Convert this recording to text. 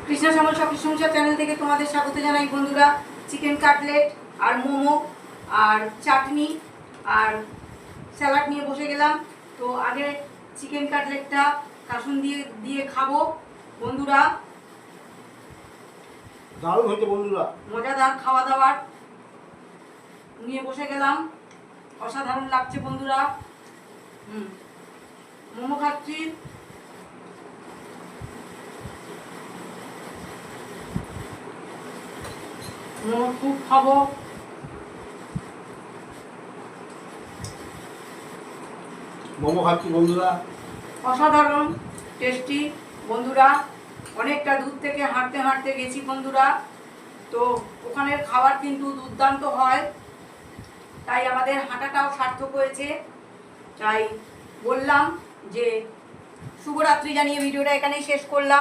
কৃষ্ণ শ্যামল সখী সংসার চ্যানেল থেকে তোমাদের স্বাগত জানাই বন্ধুরা। চিকেন কাটলেট আর মোমো আর চাটনি আর স্যালাড নিয়ে বসে গেলাম। তো আগে চিকেন কাটলেটটা কাসুন দিয়ে দিয়ে খাবো বন্ধুরা। দারুণ হয়েছে বন্ধুরা, মজাদার খাওয়া দাওয়ার নিয়ে বসে গেলাম, অসাধারণ লাগছে বন্ধুরা। মোমো খাচ্ছি, মোমো খুব খাবো। মোমো খাচ্ছি বন্ধুরা। অসাধারণ টেস্টি বন্ধুরা। অনেকটা দূর থেকে হাঁটতে হাঁটতে গেছি বন্ধুরা, তো ওখানের খাবার কিন্তু দুর্দান্ত হয়, তাই আমাদের হাঁটাটাও সার্থক হয়েছে। তাই বললাম যে শুভরাত্রি জানিয়ে ভিডিওটা এখানেই শেষ করলাম।